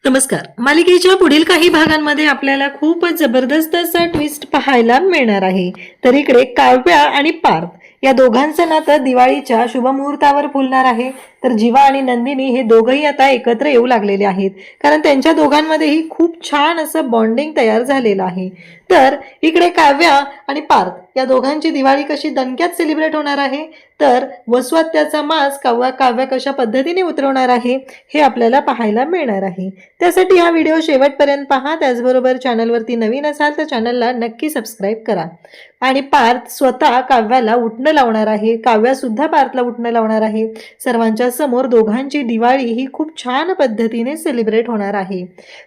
नमस्कार. मालिकेच्या पुढील काही भागांमध्ये आपल्याला खूपच जबरदस्त असा ट्विस्ट पाहायला मिळणार आहे. तर इकडे काव्या आणि पार्थ या दोघांचं नातं दिवाळीच्या शुभ मुहूर्तावर फुलणार आहे. तर जीवा आणि नंदिनी हे दोघंही आता एकत्र येऊ लागलेले आहेत, कारण त्यांच्या दोघांमध्येही खूप छान असं बॉन्डिंग तयार झालेलं आहे. तर इकडे काव्या आणि पार्थ या दोघांची दिवाळी कशी दणक्यात सेलिब्रेट होणार आहे, तर वसुहत्याचा मास काव्या कशा पद्धतीने उतरवणार आहे हे आपल्याला पाहायला मिळणार आहे. त्यासाठी हा व्हिडिओ शेवटपर्यंत पहा. त्याचबरोबर चॅनलवरती नवीन असाल तर चॅनलला नक्की सबस्क्राईब करा. आणि पार्थ स्वतः काव्याला उठणं लावणार आहे, काव्या सुद्धा पार्थला उठणं लावणार आहे. सर्वांच्या समोर दोघांची दिवाळी ही खूप छान पद्धतीने सेलिब्रेट होणार आहे.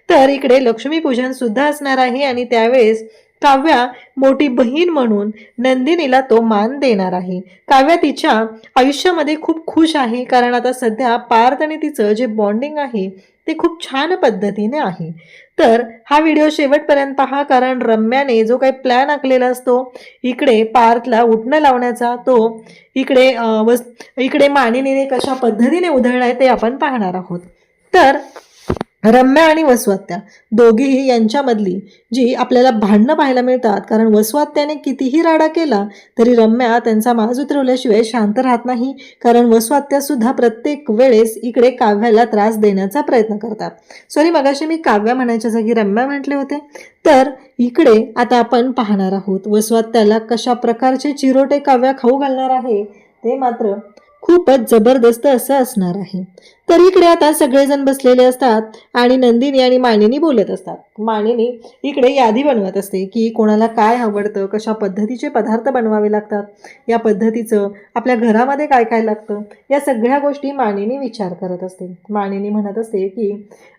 तर इकडे लक्ष्मीपूजन सुद्धा असणार आहे आणि त्यावेळेस काव्या मोठी बहीण म्हणून नंदिनीला तो मान देणार आहे. काव्या तिच्या आयुष्यामध्ये खूप खुश आहे, कारण आता सध्या पार्थ आणि तिचं जे बॉन्डिंग आहे ते खूप छान पद्धतीने आहे. तर हा व्हिडिओ शेवटपर्यंत पहा, कारण रम्याने जो काही प्लॅन आखलेला असतो इकडे पार्थला उठणं लावण्याचा, तो इकडे मानिनीने कशा पद्धतीने उधळलाय ते आपण पाहणार आहोत. तर रम्या आणि वसुहत्या दोघीही यांच्यामधली जी आपल्याला भांडणं पाहायला मिळतात, कारण वसुहत्याने कितीही राडा केला तरी रम्या त्यांचा माज उतरवल्याशिवाय शांत राहत नाही, कारण वसुहत्या सुद्धा प्रत्येक वेळेस इकडे काव्याला त्रास देण्याचा प्रयत्न करतात. सॉरी, मगाशी मी काव्या म्हणायच्या जागी रम्या म्हटले होते. तर इकडे आता आपण पाहणार आहोत वसुहत्याला कशा प्रकारचे चिरोटे काव्या खाऊ घालणार आहे, ते मात्र खूपच जबरदस्त असं असणार आहे. तर इकडे आता सगळेजण बसलेले असतात आणि नंदिनी आणि मानिनी बोलत असतात. मानिनी इकडे यादी बनवत असते की कोणाला काय आवडतं, कशा पद्धतीचे पदार्थ बनवावे लागतात, या पद्धतीचं आपल्या घरामध्ये काय काय लागतं, या सगळ्या गोष्टी मानिनी विचार करत असते. मानिनी म्हणत असते की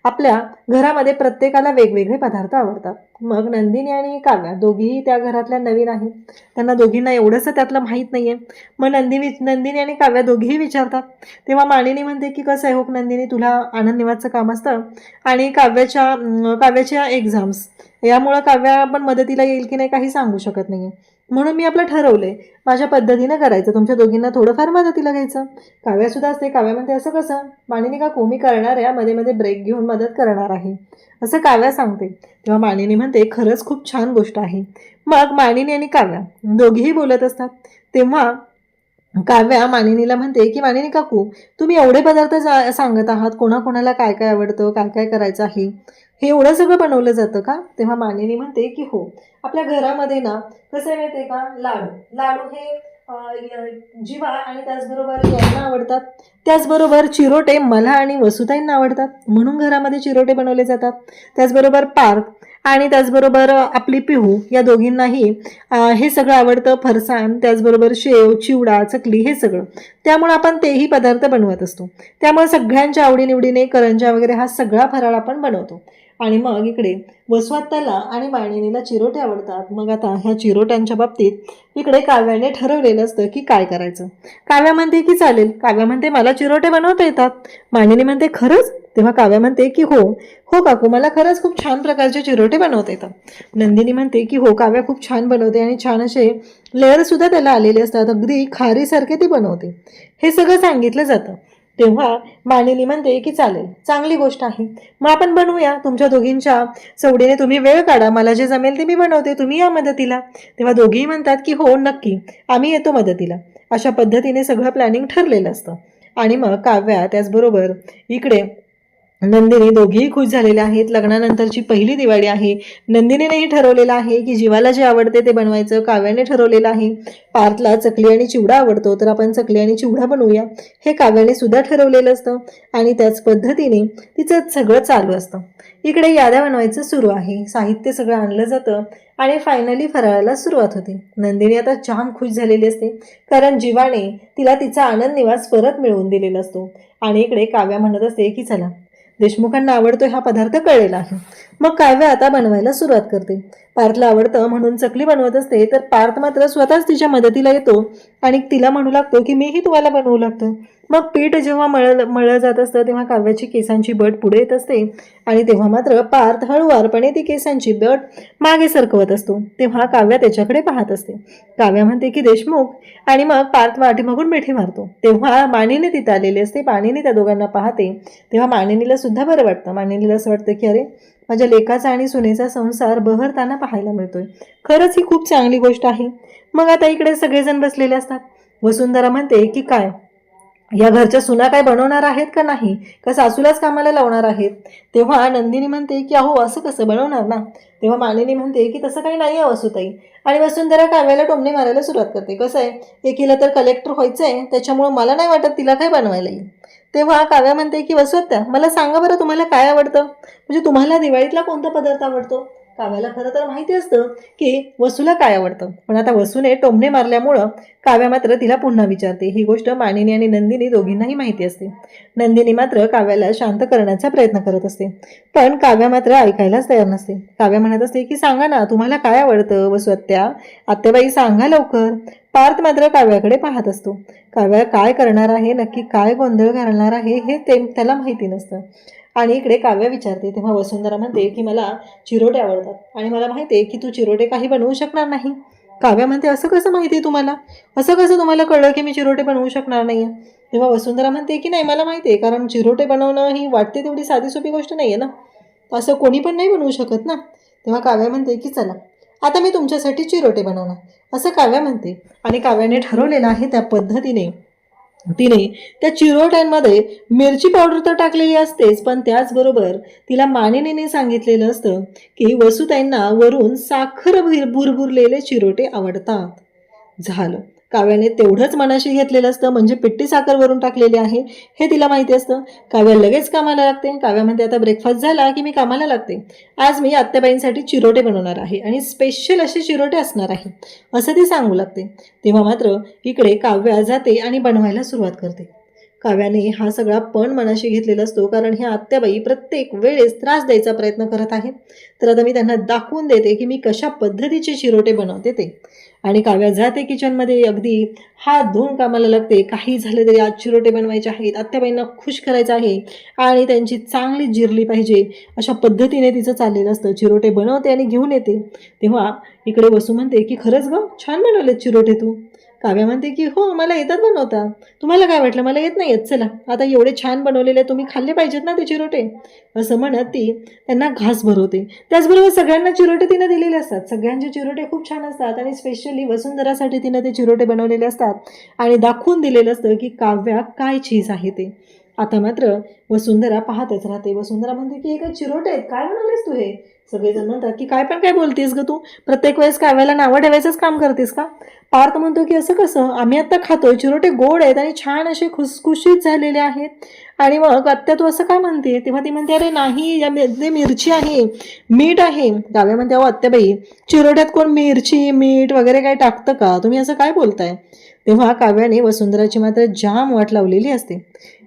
आपल्या घरामध्ये प्रत्येकाला वेगवेगळे पदार्थ आवडतात. मग नंदिनी आणि काव्या दोघीही त्या घरातल्या नवीन आहेत, त्यांना दोघींना एवढंसं त्यातलं माहीत नाहीये. मग नंदिनी आणि काव्या दोघीही विचारतात. तेव्हा मानिनी म्हणते की कसं आहे हो नंदिनी, तुला आनंद निवासचं काम असतं आणि काव्याच्या एक्झाम्स यामुळं काव्या पण मदतीला येईल की नाही काही सांगू शकत नाहीये, म्हणून मी आपलं ठरवलंय माझ्या पद्धतीनं करायचं, तुमच्या दोघींना थोडंफार मदतीला घ्यायचं. काव्या सुद्धा असते. काव्या म्हणते असं कसं? मानिनी काकू, मी करणार आहे, मध्ये मध्ये ब्रेक घेऊन मदत करणार आहे, असं काव्या सांगते. तेव्हा मानिनी म्हणते खरंच खूप छान गोष्ट आहे. मग मानिनी आणि काव्या दोघीही बोलत असतात. तेव्हा काव्या मानिनीला म्हणते की मानिनी काकू, तुम्ही एवढे पदार्थ सांगत आहात, कोणाकोणाला काय काय आवडतं, काय काय करायचं आहे, हे एवढं सगळं बनवलं जातं का? तेव्हा मानिनी म्हणते की हो, आपल्या घरामध्ये ना कसं माहितीये का, लाडू हे जीवा आणि त्याचबरोबर यांना आवडतात, त्याचबरोबर चिरोटे मला आणि वसुताईंना आवडतात, म्हणून घरामध्ये चिरोटे बनवले जातात. त्याचबरोबर पार्थ आणि त्याचबरोबर आपली पिहू या दोघींनाही हे सगळं आवडतं, फरसाण, त्याचबरोबर शेव, चिवडा, चकली हे सगळं, त्यामुळे आपण तेही पदार्थ बनवत असतो. त्यामुळे सगळ्यांच्या आवडीनिवडीने करंजा वगैरे हा सगळा फराळ आपण बनवतो. आणि मग इकडे वसुहत्याला आणि मानिनीला चिरोटे आवडतात. मग आता ह्या चिरोट्यांच्या बाबतीत इकडे काव्याने ठरवलेलं असतं की काय करायचं. काव्या म्हणते की चालेल, काव्या म्हणते मला चिरोटे बनवता येतात. मानिनी म्हणते खरंच? तेव्हा काव्या म्हणते की हो हो काकू, मला खरंच खूप छान प्रकारचे चिरोटे बनवता येतात. नंदिनी म्हणते की हो, काव्या खूप छान बनवते आणि छान असे लेअर सुद्धा त्याला आलेले असतात, अगदी खारीसारखे ती बनवते, हे सगळं सांगितलं जातं. तेव्हा मानिनी म्हणते की चालेल, चांगली गोष्ट आहे, मग आपण बनवूया, तुमच्या दोघींच्या सवडीने तुम्ही वेळ काढा, मला जे जमेल ते मी बनवते, तुम्ही या मदतीला. तेव्हा दोघीही म्हणतात की हो नक्की, आम्ही येतो मदतीला. अशा पद्धतीने सगळं प्लॅनिंग ठरलेलं असतं. आणि मग काव्या त्याचबरोबर इकडे नंदिनी दोघीही खुश झालेल्या आहेत. लग्नानंतरची पहिली दिवाळी आहे. नंदिनीनेही ठरवलेलं आहे की जीवाला जे आवडते ते बनवायचं. काव्याने ठरवलेलं आहे पार्थला चकली आणि चिवडा आवडतो, तर आपण चकली आणि चिवडा बनवूया, हे काव्याने सुद्धा ठरवलेलं असतं. आणि त्याच पद्धतीने तिचं सगळं चालू असतं. इकडे याद्या बनवायचं सुरू आहे, साहित्य सगळं आणलं जातं आणि फायनली फराळाला सुरुवात होते. नंदिनी आता जाम खुश झालेली असते, कारण जीवाने तिला तिचा आनंद निवास परत मिळवून दिलेला असतो. आणि इकडे काव्या म्हणत असते की चला, देशमुखांना आवडतो हा पदार्थ कळलेला आहे. मग काव्या आता बनवायला सुरुवात करते. पार्थला आवडतं म्हणून चकली बनवत असते, तर पार्थ मात्र स्वतःच तिच्या मदतीला येतो आणि तिला म्हणू लागतो की मीही तुम्हाला बनवू लागतो. मग पीठ जेव्हा मळलं जात असतं तेव्हा काव्याची केसांची बट पुढे येत असते आणि तेव्हा मात्र पार्थ हळुवारपणे ती केसांची बट मागे सरकवत असतो. तेव्हा काव्या त्याच्याकडे पाहत असते. काव्या म्हणते की देशमुख, आणि मग पार्थ पाठीमागून मिठी मारतो. तेव्हा मानिनी तिथे आलेली असते. मानिनी त्या दोघांना पाहते. तेव्हा मानिनीला सुद्धा बरं वाटतं. मानिनीला असं वाटतं की अरे, माझ्या लेकाचा आणि सुनेचा संसार बहरताना पाहायला मिळतोय. खरंच ही खूप चांगली गोष्ट आहे. मग आता इकडे सगळेजण बसलेले असतात. वसुंधरा म्हणते की काय, या घरच्या सुना काय बनवणार आहेत का नाही, का सासूलाच कामाला लावणार आहेत? तेव्हा नंदिनी म्हणते की अहो असं कसं बनवणार ना. तेव्हा मानिनी म्हणते की तसं काही नाही आहे वसुताई. आणि वसुंधरा काव्याला टोमणे मारायला सुरुवात करते. कसं आहे, एकीला तर कलेक्टर व्हायचं आहे, त्याच्यामुळं मला नाही वाटत तिला काय बनवायला येईल. तेव्हा काव्या म्हणते की वसुत्या, मला सांगा बरं तुम्हाला काय आवडतं, म्हणजे तुम्हाला दिवाळीतला कोणता पदार्थ आवडतो. काव्याला खरं तर माहिती असतं की वसूला काय आवडतं, पण आता वसूने टोमणे मारल्यामुळं काव्या मात्र तिला पुन्हा विचारते. ही गोष्ट मानिनी आणि नंदिनी दोघींनाही माहिती असते. नंदिनी मात्र काव्याला शांत करण्याचा प्रयत्न करत असते, पण काव्या मात्र ऐकायलाच तयार नसते. काव्या म्हणत असते की सांगा ना, तुम्हाला काय आवडतं वसुत्या, आत्याबाई सांगा लवकर. पार्थ मात्र काव्याकडे पाहत असतो. काव्या काय करणार आहे, नक्की काय गोंधळ घालणार आहे हे त्याला माहिती नसतं. आणि इकडे काव्या विचारते. तेव्हा वसुंधरा म्हणते की मला चिरोटे आवडतात आणि मला माहिती आहे की तू चिरोटे काही बनवू शकणार नाही. काव्या म्हणते असं कसं माहिती आहे तुम्हाला, असं कसं तुम्हाला कळलं की मी चिरोटे बनवू शकणार नाही. तेव्हा वसुंधरा म्हणते की नाही, मला माहिती आहे, कारण चिरोटे बनवणं ही वाटते तेवढी साधी सोपी गोष्ट नाही आहे ना, असं कोणी पण नाही बनवू शकत ना. तेव्हा काव्या म्हणते की चला आता मी तुमच्यासाठी चिरोटे बनवणार, असं काव्या म्हणते. आणि काव्याने ठरवलेलं आहे त्या पद्धतीने तिने त्या चिरोट्यांमध्ये मिरची पावडर तर टाकलेली असतेच, पण त्याचबरोबर तिला मानिनीने सांगितलेलं असतं की वसुताईंना वरून साखर भुरभुरलेले चिरोटे आवडतात. झालं, काव्याने तेवढंच मनाशी घेतलेलं असतं, म्हणजे पिट्टी साखर वरून टाकलेली आहे हे तिला माहिती असतं. काव्या लगेच कामाला लागते. काव्या म्हणते आता ब्रेकफास्ट झाला की मी कामाला लागते. आज मी आत्याबाईंसाठी चिरोटे बनवणार आहे आणि स्पेशल असे चिरोटे असणार आहे, असं ती सांगू लागते. तेव्हा मात्र इकडे काव्या जाते आणि बनवायला सुरुवात करते. काव्याने हा सगळा पण मनाशी घेतलेला असतो, कारण ह्या आत्याबाई प्रत्येक वेळेस त्रास द्यायचा प्रयत्न करत आहेत. तर आता मी त्यांना दाखवून देते की मी कशा पद्धतीचे चिरोटे बनवते ते. आणि काव्या जाते किचनमध्ये, अगदी हात धुवून कामाला लागते. काही झाले तरी आज चिरोटे बनवायचे आहेत, आत्याबाईंना खुश करायचं आहे आणि त्यांची चांगली जिरली पाहिजे, अशा पद्धतीने तिचं चाललेलं असतं. चिरोटे बनवते आणि घेऊन येते. तेव्हा इकडे वसू म्हणते की खरंच ग छान बनवलेत चिरोटे तू. काव्या म्हणते की हो, मला येतात बनवता. तुम्हाला काय वाटलं मला येत नाही येत, चला आता एवढे छान बनवलेले तुम्ही खाल्ले पाहिजेत ना ते चिरोटे, असं म्हणत ती त्यांना घास भरवते. त्याचबरोबर सगळ्यांना चिरोटे तिने दिलेले असतात. सगळ्यांचे चिरोटे खूप छान असतात आणि स्पेशली वसुंधरासाठी तिने ते चिरोटे बनवलेले असतात आणि दाखवून दिलेलं असतं की काव्या काय चीज आहे ते. आता मात्र वसुंधरा पाहतच राहते. वसुंधरा म्हणते की हे काय चिरोटे आहेत, काय म्हणालेस तू हे. सगळेजण म्हणतात की काय पण काय बोलतेस ग तू, प्रत्येक वेळेस काव्याला नावं ठेवायचंच काम करतेस का. पार्थ म्हणतो की असं कसं, आम्ही आत्ता खातोय, चिरोटे गोड आहेत आणि छान असे खुसखुशीत झालेले आहेत, आणि मग आत्ता तू असं का म्हणते. तेव्हा ती म्हणते अरे नाही, यामध्ये मिरची आहे, मीठ आहे. काव्या म्हणते अहो आत्याबाई, चिरोट्यात कोण मिरची मीठ वगैरे काय टाकतं का, तुम्ही असं काय बोलताय. तेव्हा काव्याने वसुंधराची मात्र जाम वाट लावलेली असते.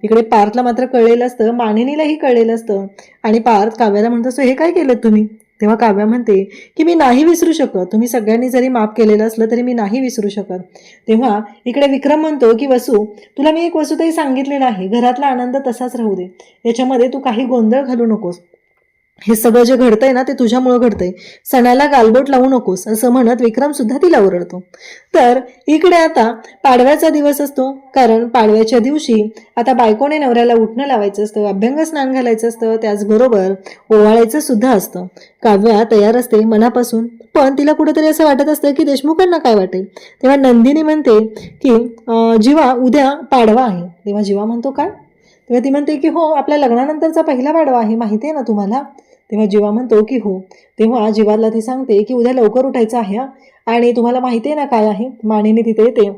इकडे पार्थला मात्र कळलेलं असतं, मानिनीलाही कळलेलं असतं. आणि पार्थ काव्याला म्हणत असतो हे काय केलं तुम्ही. तेव्हा काव्या म्हणते की मी नाही विसरू शकत, तुम्ही सगळ्यांनी जरी माफ केलेलं असलं तरी मी नाही विसरू शकत. तेव्हा इकडे विक्रम म्हणतो की वसू, तुला मी एक वसुताई सांगितलेलं आहे, घरातला आनंद तसाच राहू दे, याच्यामध्ये तू काही गोंधळ घालू नकोस. हे सगळं जे घडतंय ना ते तुझ्यामुळं घडतंय, सणाला गालबोट लावू नकोस, असं म्हणत विक्रम सुद्धा तिला ओरडतो. तर इकडे आता पाडव्याचा दिवस असतो, कारण पाडव्याच्या दिवशी आता बायकोने नवऱ्याला उठणं लावायचं असतं, अभ्यंग स्नान घालायचं असतं, त्याचबरोबर ओवाळायचं सुद्धा असतं. काव्या तयार असते मनापासून, पण तिला कुठेतरी असं वाटत असतं की देशमुखांना काय वाटेल. तेव्हा नंदिनी म्हणते की जीवा उद्या पाडवा आहे. तेव्हा जीवा म्हणतो काय. तेव्हा ती म्हणते की हो, आपल्या लग्नानंतरचा पहिला पाडवा आहे, माहिती आहे ना तुम्हाला. तेव्हा जीवा म्हणतो की हो. तेव्हा जीवाला ती सांगते की उद्या लवकर उठायचं आहे आणि तुम्हाला माहिती आहे ना काय आहे. मानिनी तिथे येते.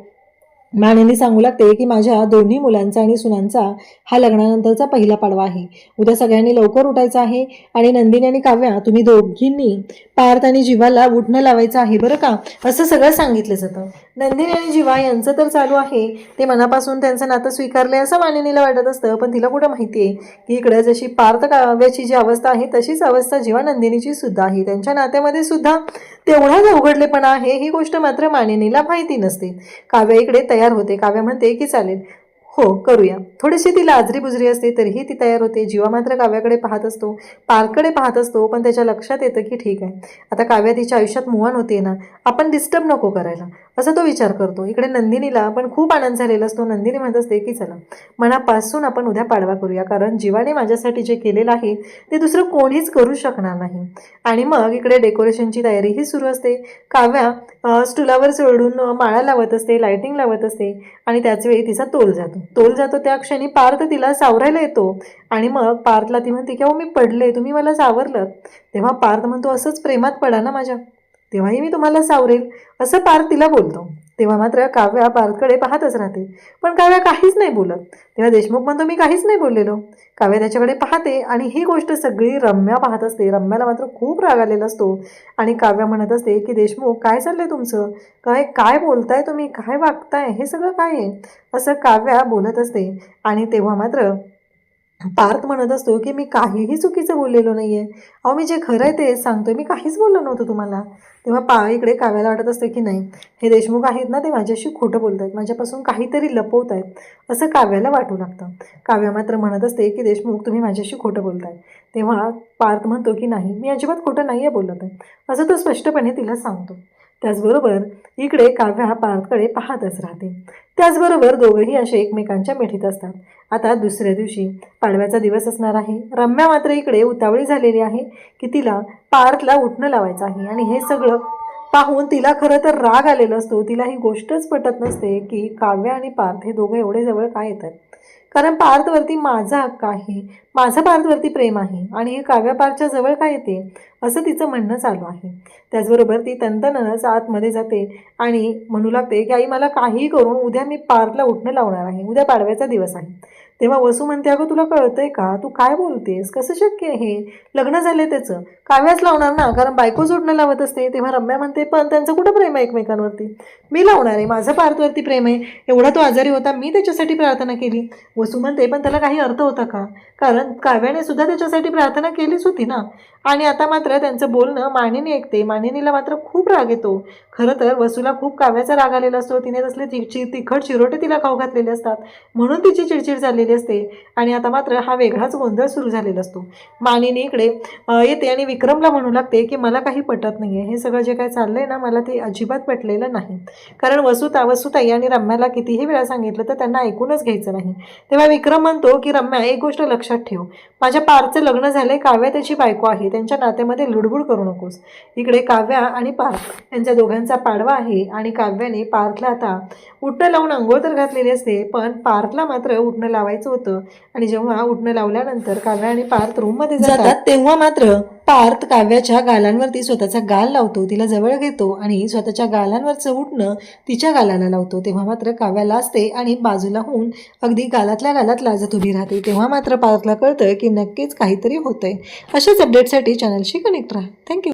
मानिनी सांगू लागते की माझ्या दोन्ही मुलांचा आणि सुनांचा हा लग्नानंतरचा पहिला पाडवा आहे, उद्या सगळ्यांनी लवकर उठायचं आहे. आणि नंदिनी आणि काव्या तुम्ही दोघींनी पार्थ आणि जीवाला उठणं लावायचं आहे बरं का, असं सगळं सांगितलं जातं. नंदिनी आणि जीवा यांचं तर चालू आहे, ते मनापासून त्यांचं नातं स्वीकारलंय असं मानिनीला वाटत असतं, पण तिला कुठं माहिती आहे की इकडे जशी पार्थ काव्याची जी अवस्था आहे तशीच अवस्था जीवा नंदिनीची सुद्धा आहे. त्यांच्या नात्यामध्ये सुद्धा तेवढाच अवघडलेपणा आहे, ही गोष्ट मात्र मानिनीला माहिती नसते. काव्या इकडे तयार होते. काव्या म्हणते की चालेल, हो करूया. थोडीशी ती लाजरी बुजरी असते तरीही ती तयार होते. जीवा मात्र काव्याकडे पाहत असतो, पार्थकडे पाहत असतो. पण त्याच्या लक्षात येतं की ठीक आहे, आता काव्या तिच्या आयुष्यात मूव ऑन होते ना, आपण डिस्टर्ब नको करायला, असा तो विचार करतो. इकडे नंदिनीला पण खूप आनंद झालेला असतो. नंदिनी म्हणत असते की चला मनापासून आपण उद्या पाडवा करूया, कारण जीवाने माझ्यासाठी जे केलेलं आहे ते दुसरं कोणीच करू शकणार नाही. आणि मग इकडे डेकोरेशनची तयारीही सुरू असते. काव्या स्टुलावर चढून माळा लावत असते, लाइटिंग लावत असते आणि त्याच वेळी तिचा तोल जातो. त्या क्षणी पार्थ तिला सावरायला येतो आणि मग पार्थला ती म्हणते की अहो मी पडले, तुम्ही मला सावरलं. तेव्हा पार्थ म्हणतो असंच प्रेमात पडा ना माझ्या, तेव्हाही मी तुम्हाला सावरेल, असं पार्थ तिला बोलतो. तेव्हा मात्र काव्या पार्थकडे पाहतच राहते, पण काव्या काहीच नाही बोलत. तेव्हा देशमुख म्हणतो मी काहीच नाही बोललेलो. काव्या त्याच्याकडे पाहते आणि ही गोष्ट सगळी रम्या पाहत असते. रम्याला मात्र खूप राग आलेला असतो आणि काव्या म्हणत असते की देशमुख काय चाललंय तुमचं, काय काय बोलताय तुम्ही, काय वागताय, हे सगळं काय आहे, असं काव्या बोलत असते. आणि तेव्हा मात्र पार्थ म्हणत असतो की मी काहीही चुकीचं बोललेलो नाहीये, अहो मी जे खरं आहे ते सांगतोय, मी काहीच बोललो नव्हतं तुम्हाला. तेव्हा इकडे काव्याला वाटत असते की नाही, हे देशमुख आहेत ना, ते माझ्याशी खोटं बोलत आहेत, माझ्यापासून काहीतरी लपवत आहेत असं काव्याला वाटू लागतं. काव्या मात्र म्हणत असते की देशमुख तुम्ही माझ्याशी खोटं बोलताय. तेव्हा पार्थ म्हणतो की नाही, मी अजिबात खोटं नाही आहे बोलत आहे, असं तो स्पष्टपणे तिला सांगतो. त्याचबरोबर इकडे काव्या पार्थकडे पाहतच राहते. त्याचबरोबर दोघंही असे एकमेकांच्या मिठीत असतात. आता दुसऱ्या दिवशी पाडव्याचा दिवस असणार आहे. रम्या मात्र इकडे उतावळी झालेली आहे की तिला पार्थला उठणं लावायचं आहे आणि हे सगळं पाहून तिला खरं तर राग आलेला असतो. तिला ही गोष्टच पटत नसते की काव्य आणि पार्थ हे दोघं एवढे जवळ काय येतात, कारण पार्थवरती माझा हक्क आहे, माझं पार्थवरती प्रेम आहे आणि हे काव्या पार्थच्या जवळ काय येते, असं तिचं म्हणणं चालू आहे. त्याचबरोबर ती तंतनच आतमध्ये जाते आणि म्हणू लागते की आई मला काहीही करून उद्या मी पार्थला उठणं लावणार आहे, उद्या पाडव्याचा दिवस आहे. तेव्हा वसू म्हणते अगं तुला कळतंय का, तू काय बोलतेस, कसं शक्य आहे, लग्न झाले त्याचं, काव्याच लावणार ना, कारण बायकोच उठणं लावत असते. तेव्हा रम्या म्हणते पण त्यांचं कुठं प्रेम आहे एकमेकांवरती, मी लावणार आहे, माझं पार्थवरती प्रेम आहे, एवढा तो आजारी होता, मी त्याच्यासाठी प्रार्थना केली. वसू म्हणते पण त्याला काही अर्थ होता का, कारण काव्याने सुद्धा त्याच्यासाठी प्रार्थना केलीच होती ना. आणि आता मात्र त्यांचं बोलणं मानिनी ऐकते. मानिनीला मात्र खूप राग येतो. खरं तर वसूला खूप काव्याचा राग आलेला असतो, तिने तसले तिखट चिरोटे तिला खाऊ घातलेले असतात, म्हणून तिची चिडचिड झालेली असते. आणि आता मात्र हा वेगळाच गोंधळ सुरू झालेला असतो. मानिनी इकडे येते आणि विक्रमला म्हणू लागते की मला काही पटत नाही आहे, हे सगळं जे काय चाललंय ना, मला ते अजिबात पटलेलं नाही, कारण वसुताई आणि रम्याला कितीही वेळा सांगितलं तर त्यांना ऐकूनच घ्यायचं नाही. तेव्हा विक्रम म्हणतो की रम्या एक गोष्ट लक्षात ठेव, माझ्या पार्थचं लग्न झालंय, काव्या त्याची बायको आहे, त्यांच्या नात्यामध्ये लुडबुड करू नकोस. इकडे काव्या आणि पार्थ यांच्या दोघांचा पाडवा आहे आणि काव्याने पार्थला आता उठणं लावून अंघोळ तर घातलेली असते, पण पार्थला मात्र उठणं लावायचं होतं. आणि जेव्हा उठणं लावल्यानंतर काव्या आणि पार्थ रूममध्ये जातात तेव्हा मात्र पार्थ काव्याच्या गालांवरती स्वतःचा गाल लावतो, तिला जवळ घेतो आणि स्वतःच्या गालांवरचं उठणं तिच्या गालाला लावतो. तेव्हा मात्र काव्या लाजते आणि बाजूला होऊन अगदी गालातल्या गालात लाजत उभी राहते. तेव्हा मात्र पार्थला कळतं की नक्कीच काहीतरी होतंय. अशाच अपडेटसाठी चॅनलशी कनेक्ट राहा. थँक्यू.